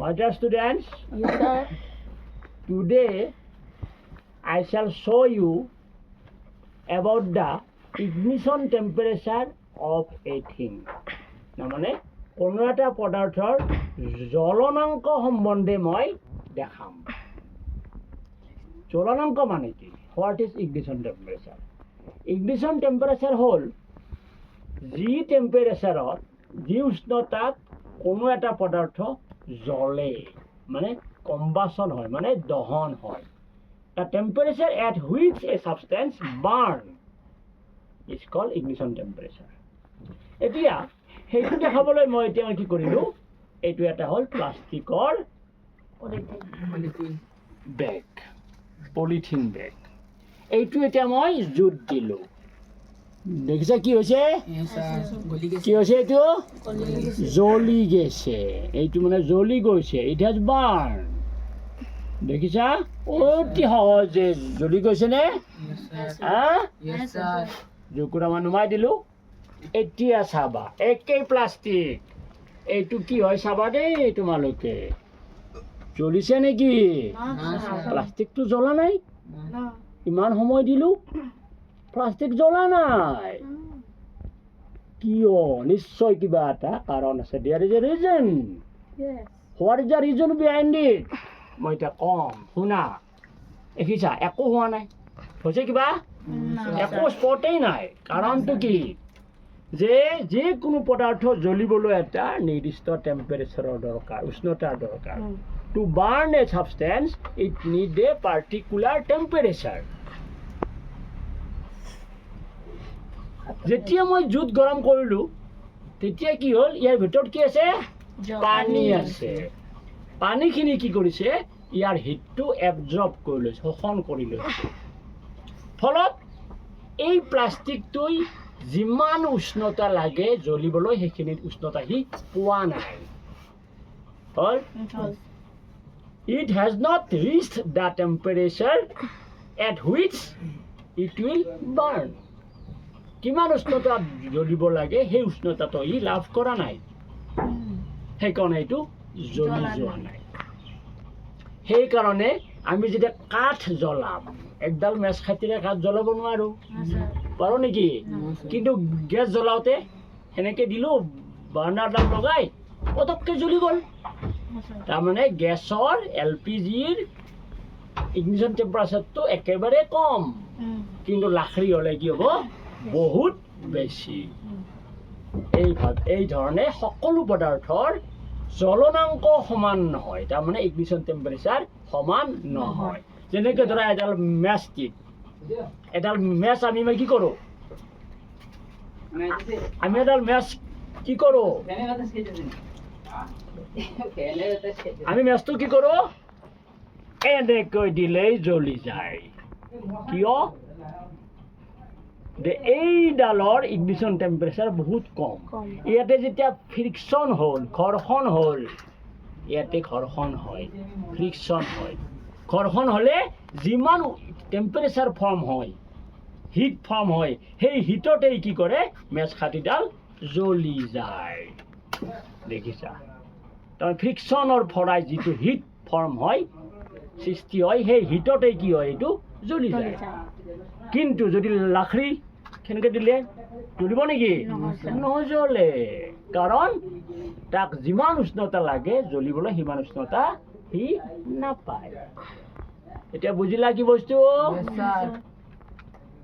My dear students, Yes, sir. today I shall show you about the ignition temperature of a thing. মানে কোনো এটা পদাৰ্থৰ জ্বলনাংক সম্বন্ধে মই দেখাম। জ্বলনাংক মানে কি? What is ignition temperature? Ignition temperature হ'ল যি টেম্পাৰেচাৰত যি উষ্ণতাত কোনো এটা পদাৰ্থ জ্বলে মানে কম্বাসন হয় মানে দহন হয়। The temperature at which a substance burn is called ignition temperature. এতিয়া সেইটো দেখাবলৈ মই এতিয়া কি কৰিলোঁ, এইটো এটা হ'ল প্লাষ্টিকৰ বেগ, পলিথিন বেগ। এইটো এতিয়া মই জুইত দিলোঁ। দেখিছা কি হৈছে? কি হৈছে? এইটো জ্বলি গৈছে। এইটো মানে জ্বলি গৈছে। It has burn. দেখিছা অতি সহজে জ্বলি গৈছেনে? জুইকুৰা মই নুমাই দিলোঁ। এতিয়া চাবা একেই প্লাষ্টিক, এইটো কি হয় চাবা দেই তোমালোকে। জ্বলিছে নেকি? প্লাষ্টিকটো জ্বলা নাই। ইমান সময় দিলোঁ, প্লাষ্টিক জ্বলা নাই। কিয়? নিশ্চয় কিবা এটা কাৰণ আছে। There is a reason. Yes. What is the reason behind it? মই এতিয়া কম, শুনা। দেখিছা একো হোৱা নাই। হৈছে কিবা? একো স্পটেই নাই। কাৰণটো কি? যে যিকোনো পদাৰ্থ জ্বলিবলৈ এটা নিৰ্দিষ্ট টেম্পাৰেচাৰৰ দৰকাৰ, উষ্ণতাৰ দৰকাৰ। To burn a substance, it need a particular temperature. যেতিয়া মই জুইত গৰম কৰিলোঁ তেতিয়া কি হ'ল? ইয়াৰ ভিতৰত কি আছে? পানী আছে। পানীখিনি কি কৰিছে? ইয়াৰ হিটটো এবজৰ্ব কৰি লৈছে, শোষণ কৰি লৈছে। ফলত এই প্লাষ্টিকটোই যিমান উষ্ণতা লাগে জ্বলিবলৈ সেইখিনি উষ্ণতা সি পোৱা নাই। হ'ল? It has not reached the temperature at which it will burn. কিমান উষ্ণতা জ্বলিব লাগে সেই উষ্ণতাটো ই লাভ কৰা নাই। সেইকাৰণে এইটো জ্বলি যোৱা নাই। সেইকাৰণে আমি যেতিয়া কাঠ জ্বলাম, একডাল মেচ খাটিৰে কাঠ জ্বলাব নোৱাৰোঁ। পাৰোঁ নেকি? কিন্তু গেছ জ্বলাওঁতে সেনেকৈ দিলোঁ, বাৰ্ণাৰডাল লগাই পটককৈ জ্বলি গ'ল। তাৰমানে গেছৰ LPGৰ ইগনিশ্যন টেম্পাৰেচাৰটো একেবাৰে কম, কিন্তু লাখৰি হ'লে কি হ'ব? বহুত বেছি। এই ধৰণে সকলো পদাৰ্থৰ জ্বলনাংক সমান নহয়, তাৰমানে ইগনিশ্যন টেম্পাৰেচাৰ সমান নহয়। যেনেকৈ ধৰা এডাল মেচ ষ্টিক, এডাল মেচ আমি কি কৰোঁ? আমি এডাল মেচ কি কৰোঁ? আমি মেচটো কি কৰোঁ? এনেকৈ দিলেই জ্বলি যায়। কিয়? এইডালৰ ইগনিশ্যন টেম্পাৰেচাৰ বহুত কম। ইয়াতে যেতিয়া ফ্ৰিকশ্যন হ'ল, ঘৰ্ষণ হ'ল, ইয়াতে ঘৰ্ষণ হয়, ফ্ৰিকশ্যন হয়। ঘৰ্ষণ হ'লে যিমান টেম্পাৰেচাৰ ফৰ্ম হয়, হিট ফৰ্ম হয়, সেই হিটতেই কি কৰে? মেচ খাটিডাল জ্বলি যায়। দেখিছা? তাৰমানে ফ্ৰিকশ্যনৰ ফৰাই যিটো হিট ফৰ্ম হয়, সৃষ্টি হয়, সেই হিটতেই কি হয়? এইটো জ্বলি যায়। কিন্তু যদি লাখৰি সেনেকৈ দিলে জ্বলিব নেকি? নজ্বলে। কাৰণ তাক যিমান উষ্ণতা লাগে জ্বলিবলৈ সিমান উষ্ণতা সি নাপায়। এতিয়া বুজিলা কি বস্তু?